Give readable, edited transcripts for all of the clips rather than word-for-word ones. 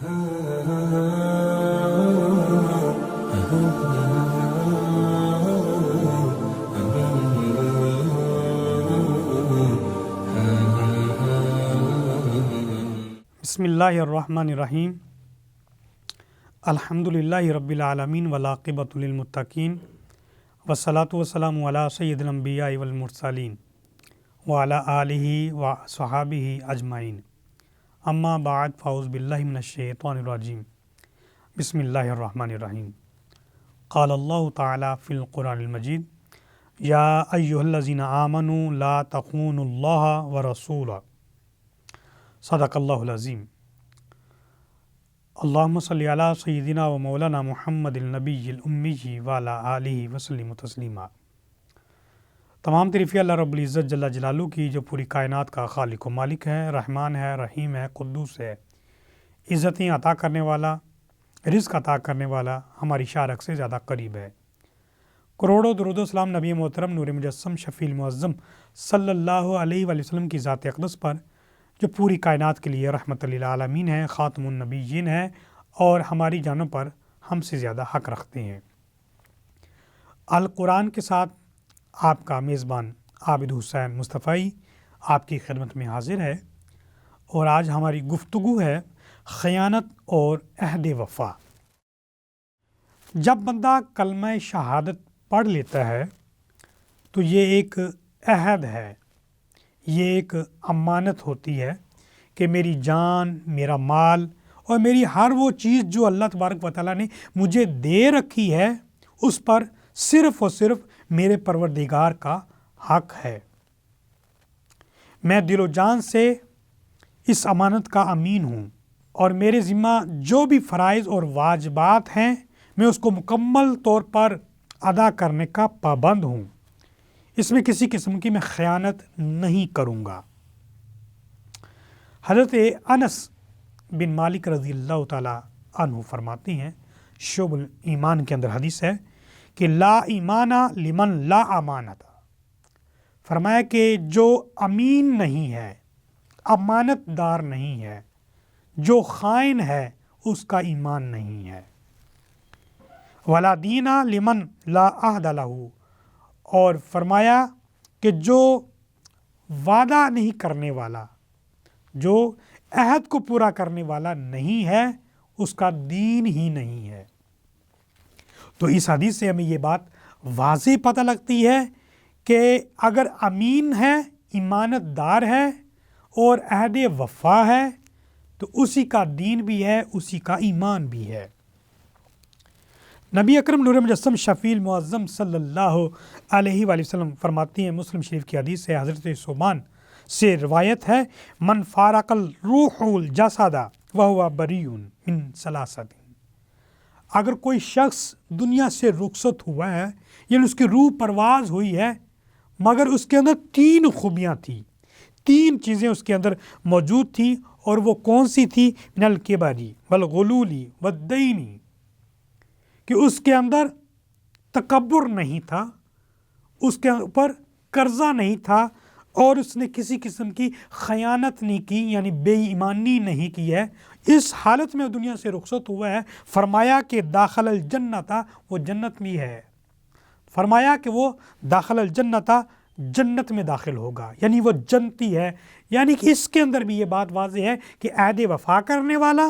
بسم اللہ الرحمن الرحیم الحمدللہ رب العالمین والعاقبۃ للمتقین والصلاۃ والسلام علی سید الانبیاء والمرسلین وعلی آلہ وصحابہ اجمعین اما بعد فاعوذ باللہ من الشیطان الرجیم بسم اللہ الرحمن الرحیم قال اللہ تعالی فی القرآن المجید یا ایہا الذین آمنوا لا تخونوا اللہ ورسولہ صدق اللہ العظیم اللہم صلی علی سیدنا و مولانا محمد النبی الامی وعلی آلہ وسلم تسلیما۔ تمام تعریفیں اللہ رب العزت جل جلالہ کی جو پوری کائنات کا خالق و مالک ہے، رحمان ہے، رحیم ہے، قدوس ہے، عزتیں عطا کرنے والا، رزق عطا کرنے والا، ہماری شارک سے زیادہ قریب ہے۔ کروڑوں درود و سلام نبی محترم نور مجسم شفیع المعظم صلی اللہ علیہ وآلہ وسلم کی ذات اقدس پر جو پوری کائنات کے لیے رحمت للعالمین ہے، خاتم النبیین ہے اور ہماری جانوں پر ہم سے زیادہ حق رکھتے ہیں۔ القرآن کے ساتھ آپ کا میزبان عابد حسین مصطفی آپ کی خدمت میں حاضر ہے، اور آج ہماری گفتگو ہے خیانت اور عہد وفا۔ جب بندہ کلمہ شہادت پڑھ لیتا ہے تو یہ ایک عہد ہے، یہ ایک امانت ہوتی ہے کہ میری جان، میرا مال اور میری ہر وہ چیز جو اللہ تبارک و تعالیٰ نے مجھے دے رکھی ہے اس پر صرف اور صرف میرے پروردگار کا حق ہے۔ میں دل و جان سے اس امانت کا امین ہوں، اور میرے ذمہ جو بھی فرائض اور واجبات ہیں میں اس کو مکمل طور پر ادا کرنے کا پابند ہوں، اس میں کسی قسم کی میں خیانت نہیں کروں گا۔ حضرت انس بن مالک رضی اللہ تعالیٰ عنہ فرماتے ہیں، شعب الایمان کے اندر حدیث ہے کہ لا ایمان لمن لا امانت، فرمایا کہ جو امین نہیں ہے، امانت دار نہیں ہے، جو خائن ہے، اس کا ایمان نہیں ہے۔ ولا دین لمن لا عہد لہ، اور فرمایا کہ جو وعدہ نہیں کرنے والا، جو عہد کو پورا کرنے والا نہیں ہے، اس کا دین ہی نہیں ہے۔ تو اس حدیث سے ہمیں یہ بات واضح پتہ لگتی ہے کہ اگر امین ہے، امانت دار ہے اور عہد وفا ہے تو اسی کا دین بھی ہے، اسی کا ایمان بھی ہے۔ نبی اکرم نور مجسم شفیع المعظم صلی اللہ علیہ وآلہ وسلم فرماتے ہیں، مسلم شریف کی حدیث ہے، حضرت ثوبان سے روایت ہے، من فارق الروح الجسد وہو بریء من ثلاثۃ، اگر کوئی شخص دنیا سے رخصت ہوا ہے، یعنی اس کی روح پرواز ہوئی ہے، مگر اس کے اندر 3 خوبیاں تھیں، 3 چیزیں اس کے اندر موجود تھیں، اور وہ کون سی تھی؟ من الکبر والغلول والدین، کہ اس کے اندر تکبر نہیں تھا، اس کے اوپر قرضہ نہیں تھا، اور اس نے کسی قسم کی خیانت نہیں کی، یعنی بے ایمانی نہیں کی ہے۔ اس حالت میں دنیا سے رخصت ہوا ہے، فرمایا کہ داخل الجنت، وہ جنت میں ہے، فرمایا کہ وہ داخل الجنت، جنت میں داخل ہوگا، یعنی وہ جنتی ہے۔ یعنی کہ اس کے اندر بھی یہ بات واضح ہے کہ عہد وفا کرنے والا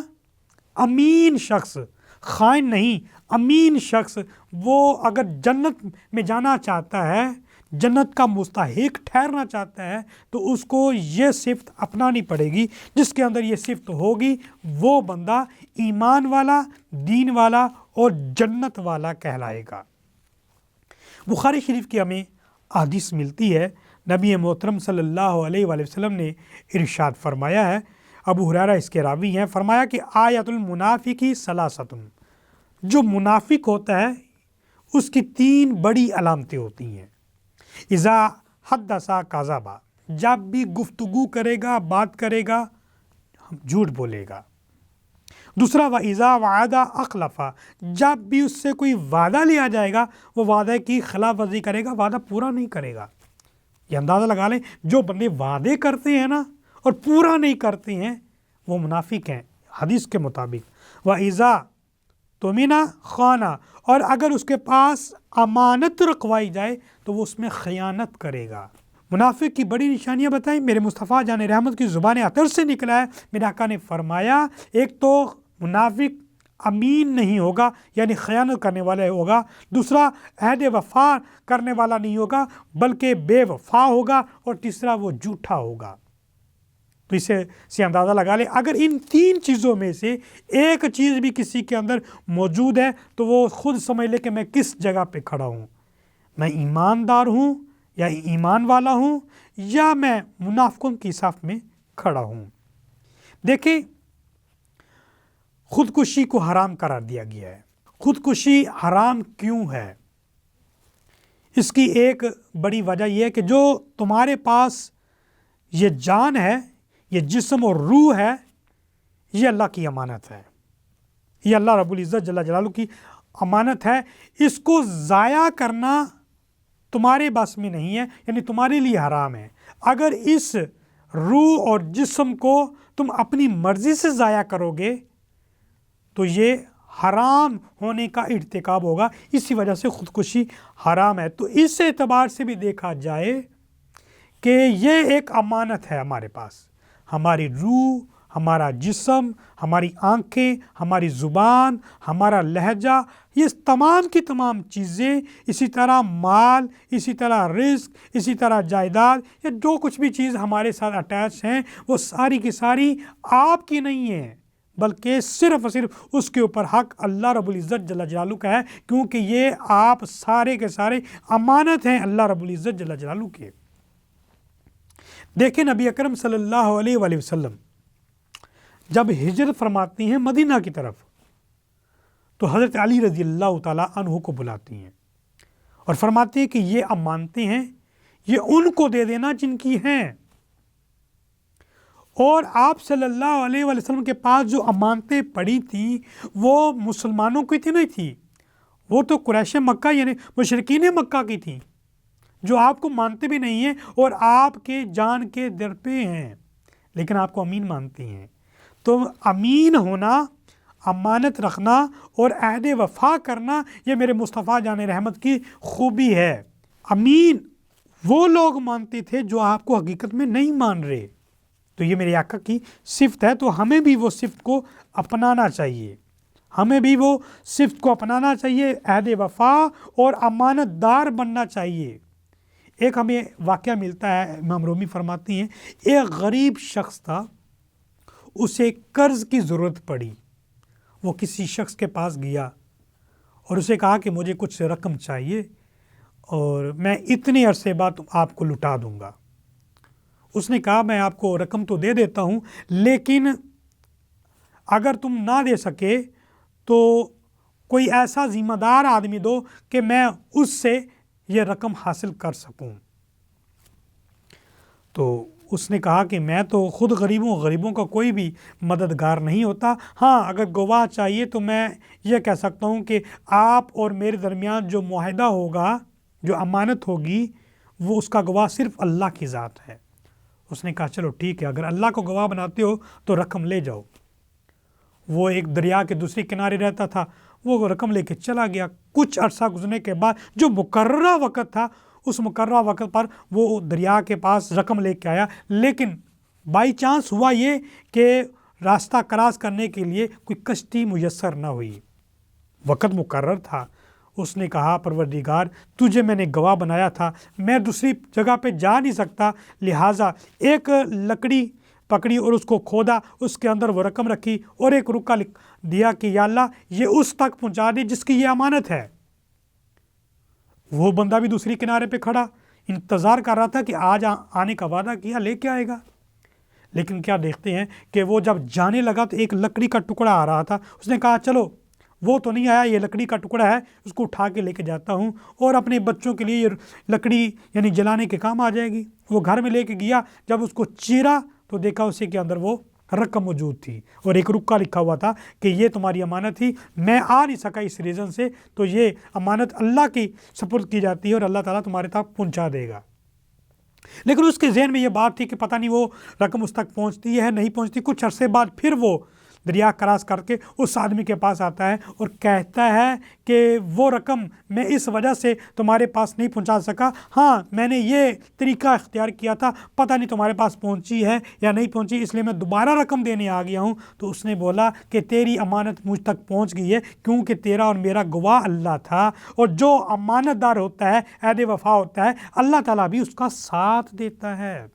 امین شخص، خائن نہیں، امین شخص، وہ اگر جنت میں جانا چاہتا ہے، جنت کا مستحق ٹھہرنا چاہتا ہے، تو اس کو یہ صفت اپنانی پڑے گی۔ جس کے اندر یہ صفت ہوگی وہ بندہ ایمان والا، دین والا اور جنت والا کہلائے گا۔ بخاری شریف کی ہمیں حدیث ملتی ہے، نبی محترم صلی اللہ علیہ وآلہ وسلم نے ارشاد فرمایا ہے، ابو ہریرہ اس کے راوی ہیں، فرمایا کہ آیت المنافق ثلاثۃ، جو منافق ہوتا ہے اس کی 3 بڑی علامتیں ہوتی ہیں۔ اذا حدث کذب، جب بھی گفتگو کرے گا، بات کرے گا، جھوٹ بولے گا۔ دوسرا وَإِذَا وَعَدَ أَخْلَفَ، جب بھی اس سے کوئی وعدہ لیا جائے گا وہ وعدے کی خلاف ورزی کرے گا، وعدہ پورا نہیں کرے گا۔ یہ اندازہ لگا لیں، جو بندے وعدے کرتے ہیں نا اور پورا نہیں کرتے ہیں وہ منافق ہیں، حدیث کے مطابق وَإِذَا تُمِنَ خَانَ، اور اگر اس کے پاس امانت رکھوائی جائے تو وہ اس میں خیانت کرے گا۔ منافق کی بڑی نشانیاں بتائیں، میرے مصطفیٰ جان رحمت کی زبان عطر سے نکلا ہے، میرے آقا نے فرمایا ایک تو منافق امین نہیں ہوگا یعنی خیانت کرنے والا ہوگا، دوسرا عہد وفا کرنے والا نہیں ہوگا بلکہ بے وفا ہوگا، اور تیسرا وہ جھوٹا ہوگا۔ تو اسے سے اندازہ لگا لے اگر ان تین چیزوں میں سے ایک چیز بھی کسی کے اندر موجود ہے تو وہ خود سمجھ لے کہ میں کس جگہ پہ کھڑا ہوں، میں ایماندار ہوں یا ایمان والا ہوں یا میں منافقوں کی صف میں کھڑا ہوں۔ دیکھیں، خودکشی کو حرام قرار دیا گیا ہے۔ خودکشی حرام کیوں ہے؟ اس کی ایک بڑی وجہ یہ ہے کہ جو تمہارے پاس یہ جان ہے، یہ جسم اور روح ہے، یہ اللہ کی امانت ہے، یہ اللہ رب العزت جل جلالہ کی امانت ہے۔ اس کو ضائع کرنا تمہارے بس میں نہیں ہے، یعنی تمہارے لیے حرام ہے۔ اگر اس روح اور جسم کو تم اپنی مرضی سے ضائع کرو گے تو یہ حرام ہونے کا ارتکاب ہوگا، اسی وجہ سے خودکشی حرام ہے۔ تو اس اعتبار سے بھی دیکھا جائے کہ یہ ایک امانت ہے ہمارے پاس، ہماری روح، ہمارا جسم، ہماری آنکھیں، ہماری زبان، ہمارا لہجہ، یہ تمام کی تمام چیزیں، اسی طرح مال، اسی طرح رزق، اسی طرح جائیداد، یا جو کچھ بھی چیز ہمارے ساتھ اٹیچ ہیں وہ ساری کی ساری آپ کی نہیں ہیں بلکہ صرف اور صرف اس کے اوپر حق اللہ رب العزت جل جلالہ کا ہے، کیونکہ یہ آپ سارے کے سارے امانت ہیں اللہ رب العزت جل جلالہ کے۔ دیکھیں نبی اکرم صلی اللہ علیہ وآلہ وسلم جب ہجرت فرماتی ہیں مدینہ کی طرف تو حضرت علی رضی اللہ تعالیٰ عنہ کو بلاتی ہیں اور فرماتی ہیں کہ یہ امانتیں ہیں، یہ ان کو دے دینا جن کی ہیں۔ اور آپ صلی اللہ علیہ وآلہ وسلم کے پاس جو امانتیں پڑی تھیں وہ مسلمانوں کی تھی نہیں تھی، وہ تو قریش مکہ یعنی مشرکین مکہ کی تھیں جو آپ کو مانتے بھی نہیں ہیں اور آپ کے جان کے در پہ ہیں، لیکن آپ کو امین مانتے ہیں۔ تو امین ہونا، امانت رکھنا اور عہد وفا کرنا یہ میرے مصطفیٰ جان رحمت کی خوبی ہے۔ امین وہ لوگ مانتے تھے جو آپ کو حقیقت میں نہیں مان رہے، تو یہ میرے آقا کی صفت ہے، تو ہمیں بھی وہ صفت کو اپنانا چاہیے، ہمیں بھی وہ صفت کو اپنانا چاہیے، عہد وفا اور امانت دار بننا چاہیے۔ ایک ہمیں واقعہ ملتا ہے، امام رومی فرماتی ہیں ایک غریب شخص تھا، اسے قرض کی ضرورت پڑی، وہ کسی شخص کے پاس گیا اور اسے کہا کہ مجھے کچھ رقم چاہیے اور میں اتنے عرصے بعد آپ کو لٹا دوں گا۔ اس نے کہا میں آپ کو رقم تو دے دیتا ہوں لیکن اگر تم نہ دے سکے تو کوئی ایسا ذمہ دار آدمی دو کہ میں اس سے یہ رقم حاصل کر سکوں۔ تو اس نے کہا کہ میں تو خود غریبوں کا کوئی بھی مددگار نہیں ہوتا، ہاں اگر گواہ چاہیے تو میں یہ کہہ سکتا ہوں کہ آپ اور میرے درمیان جو معاہدہ ہوگا، جو امانت ہوگی، وہ اس کا گواہ صرف اللہ کی ذات ہے۔ اس نے کہا چلو ٹھیک ہے، اگر اللہ کو گواہ بناتے ہو تو رقم لے جاؤ۔ وہ ایک دریا کے دوسرے کنارے رہتا تھا، وہ رقم لے کے چلا گیا۔ کچھ عرصہ گزرنے کے بعد جو مقررہ وقت تھا اس مقررہ وقت پر وہ دریا کے پاس رقم لے کے آیا، لیکن بائی چانس ہوا یہ کہ راستہ کراس کرنے کے لیے کوئی کشتی میسر نہ ہوئی، وقت مقرر تھا۔ اس نے کہا پروردگار تجھے میں نے گواہ بنایا تھا، میں دوسری جگہ پہ جا نہیں سکتا، لہٰذا ایک لکڑی پکڑی اور اس کو کھودا، اس کے اندر وہ رقم رکھی اور ایک رکا لکھ دیا کہ یا اللہ یہ اس تک پہنچا دے جس کی یہ امانت ہے۔ وہ بندہ بھی دوسری کنارے پہ کھڑا انتظار کر رہا تھا کہ آج آنے کا وعدہ کیا لے کے آئے گا، لیکن کیا دیکھتے ہیں کہ وہ جب جانے لگا تو ایک لکڑی کا ٹکڑا آ رہا تھا۔ اس نے کہا چلو وہ تو نہیں آیا، یہ لکڑی کا ٹکڑا ہے، اس کو اٹھا کے لے کے جاتا ہوں اور اپنے بچوں کے لیے یہ لکڑی یعنی جلانے کے کام آ جائے گی۔ وہ گھر میں لے کے گیا، جب اس کو چیرا تو دیکھا اسی کے اندر وہ رقم موجود تھی اور ایک رکا لکھا ہوا تھا کہ یہ تمہاری امانت تھی، میں آ نہیں سکا اس ریزن سے، تو یہ امانت اللہ کی سپرد کی جاتی ہے اور اللہ تعالیٰ تمہارے تک پہنچا دے گا۔ لیکن اس کے ذہن میں یہ بات تھی کہ پتہ نہیں وہ رقم اس تک پہنچتی ہے نہیں پہنچتی۔ کچھ عرصے بعد پھر وہ دریا کراس کر کے اس آدمی کے پاس آتا ہے اور کہتا ہے کہ وہ رقم میں اس وجہ سے تمہارے پاس نہیں پہنچا سکا، ہاں میں نے یہ طریقہ اختیار کیا تھا، پتہ نہیں تمہارے پاس پہنچی ہے یا نہیں پہنچی، اس لیے میں دوبارہ رقم دینے آ گیا ہوں۔ تو اس نے بولا کہ تیری امانت مجھ تک پہنچ گئی ہے، کیونکہ تیرا اور میرا گواہ اللہ تھا، اور جو امانت دار ہوتا ہے، عہد وفا ہوتا ہے، اللہ تعالیٰ بھی اس کا ساتھ دیتا ہے۔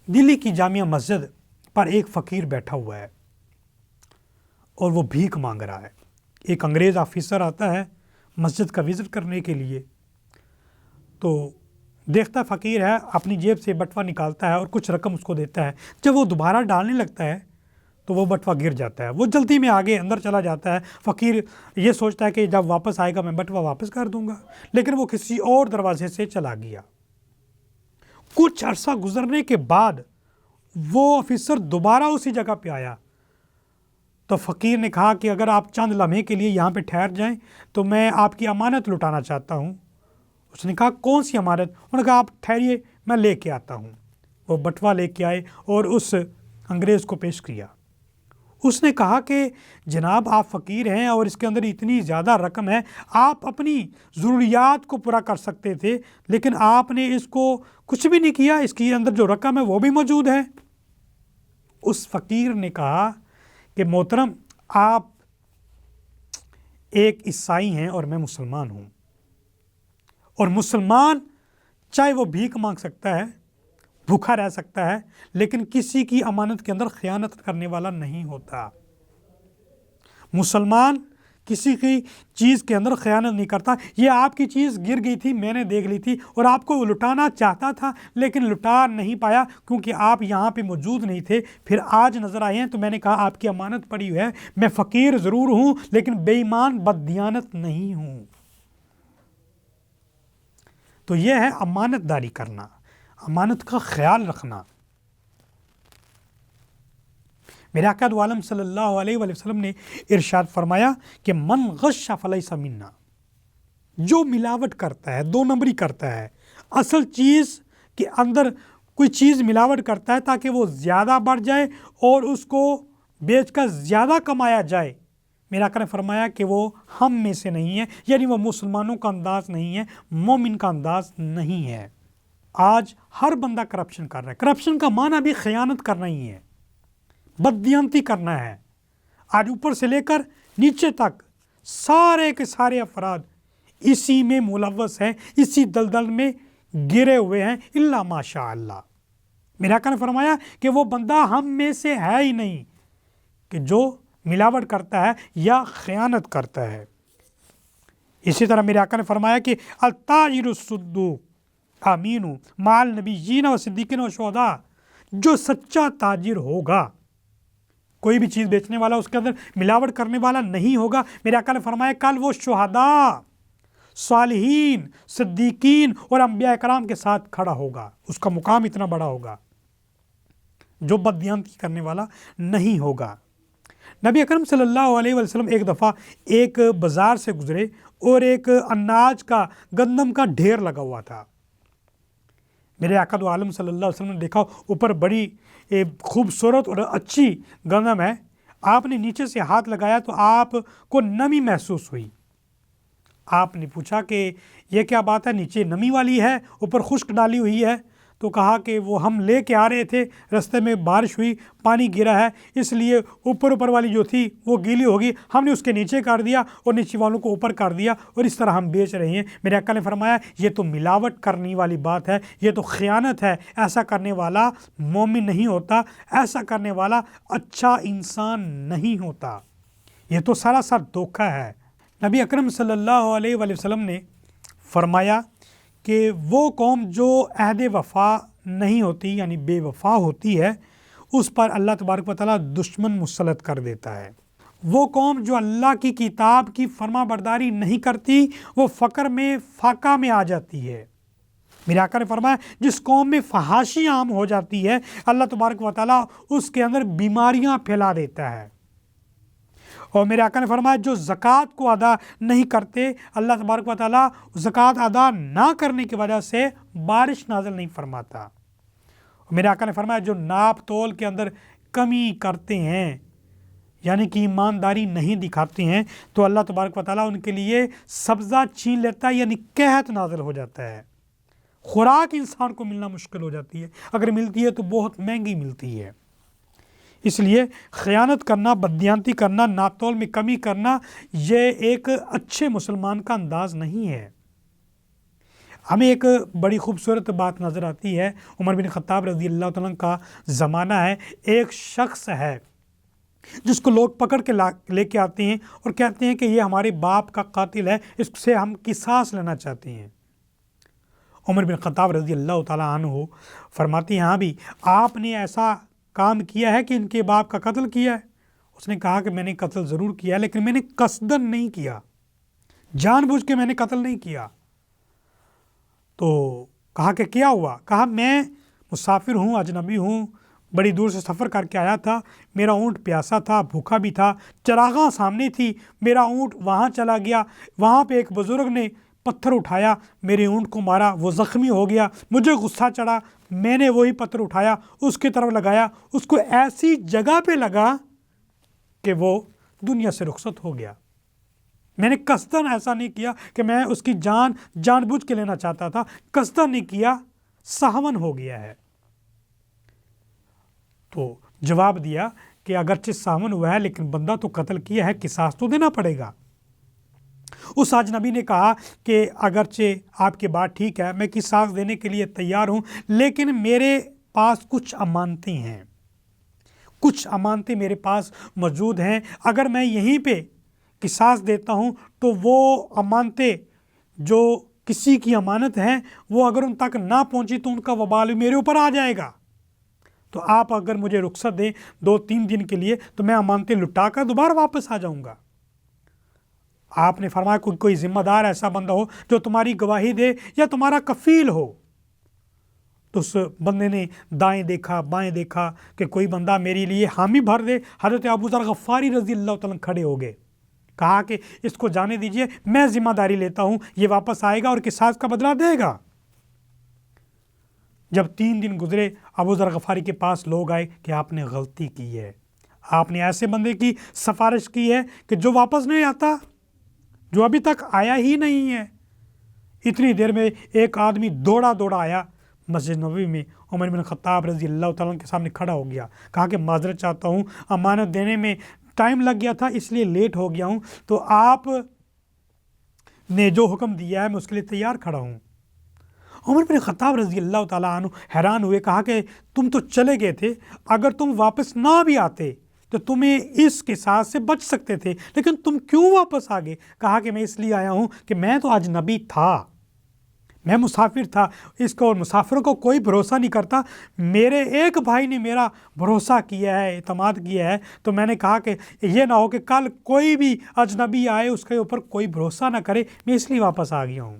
دلی کی جامعہ مسجد پر ایک فقیر بیٹھا ہوا ہے اور وہ بھیک مانگ رہا ہے۔ ایک انگریز آفیسر آتا ہے مسجد کا وزٹ کرنے کے لیے، تو دیکھتا فقیر ہے، اپنی جیب سے بٹوا نکالتا ہے اور کچھ رقم اس کو دیتا ہے۔ جب وہ دوبارہ ڈالنے لگتا ہے تو وہ بٹوا گر جاتا ہے۔ وہ جلدی میں آگے اندر چلا جاتا ہے۔ فقیر یہ سوچتا ہے کہ جب واپس آئے گا میں بٹوا واپس کر دوں گا، لیکن وہ کسی اور دروازے سے چلا گیا۔ کچھ عرصہ گزرنے کے بعد وہ آفیسر دوبارہ اسی جگہ پہ آیا تو فقیر نے کہا کہ اگر آپ چند لمحے کے لیے یہاں پہ ٹھہر جائیں تو میں آپ کی امانت لٹانا چاہتا ہوں۔ اس نے کہا کون سی امانت؟ انہوں نے کہا آپ ٹھہریے میں لے کے آتا ہوں۔ وہ بٹوا لے کے آئے اور اس انگریز کو پیش کیا۔ اس نے کہا کہ جناب آپ فقیر ہیں اور اس کے اندر اتنی زیادہ رقم ہے، آپ اپنی ضروریات کو پورا کر سکتے تھے، لیکن آپ نے اس کو کچھ بھی نہیں کیا، اس کے اندر جو رقم ہے وہ بھی موجود ہے۔ اس فقیر نے کہا کہ محترم آپ ایک عیسائی ہیں اور میں مسلمان ہوں، اور مسلمان چاہے وہ بھیک مانگ سکتا ہے، بھوکا رہ سکتا ہے، لیکن کسی کی امانت کے اندر خیانت کرنے والا نہیں ہوتا۔ مسلمان کسی کی چیز کے اندر خیانت نہیں کرتا۔ یہ آپ کی چیز گر گئی تھی، میں نے دیکھ لی تھی اور آپ کو لٹانا چاہتا تھا لیکن لٹا نہیں پایا کیونکہ آپ یہاں پہ موجود نہیں تھے، پھر آج نظر آئے ہیں تو میں نے کہا آپ کی امانت پڑی ہوئی ہے۔ میں فقیر ضرور ہوں لیکن بے ایمان بددیانت نہیں ہوں۔ تو یہ ہے امانت داری کرنا، امانت کا خیال رکھنا۔ میرے آقا دو عالم صلی اللہ علیہ وآلہ وسلم نے ارشاد فرمایا کہ من غش فلیس منا، جو ملاوٹ کرتا ہے، دو نمبری کرتا ہے، اصل چیز کے اندر کوئی چیز ملاوٹ کرتا ہے تاکہ وہ زیادہ بڑھ جائے اور اس کو بیچ کر زیادہ کمایا جائے، میرے آقا نے فرمایا کہ وہ ہم میں سے نہیں ہے، یعنی وہ مسلمانوں کا انداز نہیں ہے، مومن کا انداز نہیں ہے۔ آج ہر بندہ کرپشن کر رہا ہے۔ کرپشن کا معنی بھی خیانت کرنا ہی ہے، بددیانتی کرنا ہے۔ آج اوپر سے لے کر نیچے تک سارے کے سارے افراد اسی میں ملوث ہیں، اسی دلدل میں گرے ہوئے ہیں، الا ماشاء اللہ۔ میرے آقا نے فرمایا کہ وہ بندہ ہم میں سے ہے ہی نہیں کہ جو ملاوٹ کرتا ہے یا خیانت کرتا ہے۔ اسی طرح میرے آقا نے فرمایا کہ التاجر الصدوق امین مع النبیین و صدیقین و شہداء، جو سچا تاجر ہوگا، کوئی بھی چیز بیچنے والا اس کے اندر ملاوٹ کرنے والا نہیں ہوگا، میرے آقا نے فرمایا کل وہ شہداء، صالحین، صدیقین اور انبیاء کرام کے ساتھ کھڑا ہوگا، اس کا مقام اتنا بڑا ہوگا، جو بددیانتی کرنے والا نہیں ہوگا۔ نبی اکرم صلی اللہ علیہ وسلم ایک دفعہ ایک بازار سے گزرے اور ایک اناج کا، گندم کا ڈھیر لگا ہوا تھا۔ میرے آقا دو عالم صلی اللہ علیہ وسلم نے دیکھا اوپر بڑی خوبصورت اور اچھی گندم ہے، آپ نے نیچے سے ہاتھ لگایا تو آپ کو نمی محسوس ہوئی۔ آپ نے پوچھا کہ یہ کیا بات ہے، نیچے نمی والی ہے، اوپر خشک ڈالی ہوئی ہے؟ تو کہا کہ وہ ہم لے کے آ رہے تھے، رستے میں بارش ہوئی، پانی گرا ہے، اس لیے اوپر والی جو تھی وہ گیلی ہوگی، ہم نے اس کے نیچے کر دیا اور نیچے والوں کو اوپر کر دیا اور اس طرح ہم بیچ رہے ہیں۔ میرے آقا نے فرمایا یہ تو ملاوٹ کرنے والی بات ہے، یہ تو خیانت ہے، ایسا کرنے والا مومن نہیں ہوتا، ایسا کرنے والا اچھا انسان نہیں ہوتا، یہ تو سراسر دھوکہ ہے۔ نبی اکرم صلی اللہ علیہ وآلہ وسلم نے فرمایا کہ وہ قوم جو عہد وفا نہیں ہوتی یعنی بے وفا ہوتی ہے، اس پر اللہ تبارک و تعالیٰ دشمن مسلط کر دیتا ہے۔ وہ قوم جو اللہ کی کتاب کی فرما برداری نہیں کرتی، وہ فقر میں، فاقہ میں آ جاتی ہے۔ میرے آقا نے فرمایا جس قوم میں فحاشی عام ہو جاتی ہے، اللہ تبارک و تعالیٰ اس کے اندر بیماریاں پھیلا دیتا ہے، اور میرے آقا نے فرمایا جو زکوٰۃ کو ادا نہیں کرتے اللہ تبارک و تعالیٰ زکوٰۃ ادا نہ کرنے کی وجہ سے بارش نازل نہیں فرماتا۔ اور میرے آقا نے فرمایا جو ناپ تول کے اندر کمی کرتے ہیں یعنی کہ ایمانداری نہیں دکھاتے ہیں تو اللہ تبارک و تعالیٰ ان کے لیے سبزہ چھین لیتا ہے، یعنی قحط نازل ہو جاتا ہے۔ خوراک انسان کو ملنا مشکل ہو جاتی ہے، اگر ملتی ہے تو بہت مہنگی ملتی ہے۔ اس لیے خیانت کرنا، بددیانتی کرنا، ناپتول میں کمی کرنا یہ ایک اچھے مسلمان کا انداز نہیں ہے۔ ہمیں ایک بڑی خوبصورت بات نظر آتی ہے، عمر بن خطاب رضی اللہ تعالیٰ کا زمانہ ہے، ایک شخص ہے جس کو لوگ پکڑ کے لے کے آتے ہیں اور کہتے ہیں کہ یہ ہمارے باپ کا قاتل ہے، اس سے ہم قصاص لینا چاہتے ہیں۔ عمر بن خطاب رضی اللہ تعالیٰ عنہ فرماتے ہیں ہاں بھی آپ نے ایسا کام کیا ہے کہ ان کے باپ کا قتل کیا ہے؟ اس نے کہا کہ میں نے قتل ضرور کیا لیکن میں نے قصدن نہیں کیا، جان بوجھ کے میں نے قتل نہیں کیا۔ تو کہا کہ کیا ہوا؟ کہا میں مسافر ہوں، اجنبی ہوں، بڑی دور سے سفر کر کے آیا تھا، میرا اونٹ پیاسا تھا، بھوکا بھی تھا، چراغاں سامنے تھی، میرا اونٹ وہاں چلا گیا، وہاں پہ ایک بزرگ نے پتھر اٹھایا، میرے اونٹ کو مارا، وہ زخمی ہو گیا، مجھے غصہ چڑھا، میں نے وہی پتھر اٹھایا اس کی طرف لگایا، اس کو ایسی جگہ پہ لگا کہ وہ دنیا سے رخصت ہو گیا۔ میں نے قصداً ایسا نہیں کیا کہ میں اس کی جان بوجھ کے لینا چاہتا تھا، قصداً نہیں کیا، سہون ہو گیا ہے۔ تو جواب دیا کہ اگرچہ سہون ہوا ہے لیکن بندہ تو قتل کیا ہے، قصاص تو دینا پڑے گا۔ اس اجنبی نے کہا کہ اگرچہ آپ کی بات ٹھیک ہے، میں قصاص دینے کے لیے تیار ہوں، لیکن میرے پاس کچھ امانتیں ہیں، کچھ امانتیں میرے پاس موجود ہیں، اگر میں یہیں پہ قصاص دیتا ہوں تو وہ امانتیں جو کسی کی امانت ہیں وہ اگر ان تک نہ پہنچی تو ان کا وبال میرے اوپر آ جائے گا۔ تو آپ اگر مجھے رخصت دیں 2-3 دن کے لیے تو میں امانتیں لٹا کر دوبارہ واپس آ جاؤں گا۔ آپ نے فرمایا کوئی ذمہ دار ایسا بندہ ہو جو تمہاری گواہی دے یا تمہارا کفیل ہو۔ تو اس بندے نے دائیں دیکھا بائیں دیکھا کہ کوئی بندہ میرے لیے حامی بھر دے۔ حضرت ابو ذر غفاری رضی اللہ تعالیٰ کھڑے ہو گئے، کہا کہ اس کو جانے دیجئے، میں ذمہ داری لیتا ہوں، یہ واپس آئے گا اور قصاص کا بدلہ دے گا۔ جب 3 دن گزرے ابو ذر غفاری کے پاس لوگ آئے کہ آپ نے غلطی کی ہے، آپ نے ایسے بندے کی سفارش کی ہے کہ جو واپس نہیں آتا، جو ابھی تک آیا ہی نہیں ہے۔ اتنی دیر میں ایک آدمی دوڑا آیا مسجد نبوی میں، عمر بن خطاب رضی اللہ تعالیٰ کے سامنے کھڑا ہو گیا، کہا کہ معذرت چاہتا ہوں، امانت دینے میں ٹائم لگ گیا تھا اس لیے لیٹ ہو گیا ہوں، تو آپ نے جو حکم دیا ہے میں اس کے لیے تیار کھڑا ہوں۔ عمر بن خطاب رضی اللہ تعالیٰ عنہ حیران ہوئے، کہا کہ تم تو چلے گئے تھے، اگر تم واپس نہ بھی آتے تو تمہیں اس قصاص سے بچ سکتے تھے، لیکن تم کیوں واپس آ گئے؟ کہا کہ میں اس لیے آیا ہوں کہ میں تو اجنبی تھا، میں مسافر تھا، اس کو اور مسافروں کو کوئی بھروسہ نہیں کرتا، میرے ایک بھائی نے میرا بھروسہ کیا ہے، اعتماد کیا ہے، تو میں نے کہا کہ یہ نہ ہو کہ کل کوئی بھی اجنبی آئے اس کے اوپر کوئی بھروسہ نہ کرے، میں اس لیے واپس آ گیا ہوں۔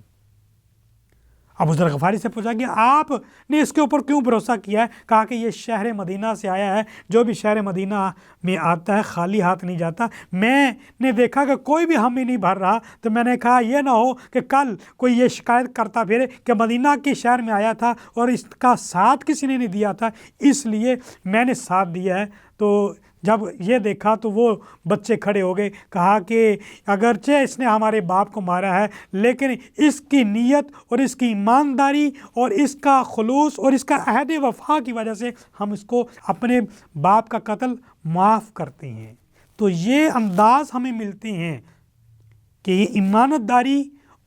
ابو ذر غفاری سے پوچھا کہ آپ نے اس کے اوپر کیوں بھروسہ کیا ہے؟ کہا کہ یہ شہر مدینہ سے آیا ہے، جو بھی شہر مدینہ میں آتا ہے خالی ہاتھ نہیں جاتا، میں نے دیکھا کہ کوئی بھی ہم ہی نہیں بھر رہا، تو میں نے کہا یہ نہ ہو کہ کل کوئی یہ شکایت کرتا پھرے کہ مدینہ کے شہر میں آیا تھا اور اس کا ساتھ کسی نے نہیں دیا تھا، اس لیے میں نے ساتھ دیا ہے۔ تو جب یہ دیکھا تو وہ بچے کھڑے ہو گئے، کہا کہ اگرچہ اس نے ہمارے باپ کو مارا ہے لیکن اس کی نیت اور اس کی ایمانداری اور اس کا خلوص اور اس کا عہد وفا کی وجہ سے ہم اس کو اپنے باپ کا قتل معاف کرتے ہیں۔ تو یہ انداز ہمیں ملتے ہیں کہ یہ ایمانت داری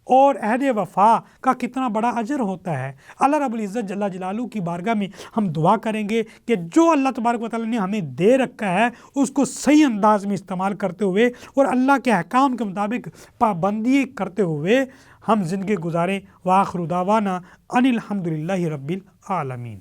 اور عہد وفا کا کتنا بڑا اجر ہوتا ہے۔ اللہ رب العزت جل جلالہ کی بارگاہ میں ہم دعا کریں گے کہ جو اللہ تبارک و تعالیٰ نے ہمیں دے رکھا ہے اس کو صحیح انداز میں استعمال کرتے ہوئے اور اللہ کے احکام کے مطابق پابندی کرتے ہوئے ہم زندگی گزاریں۔ وآخر دعوانا ان الحمد للہ رب العالمین۔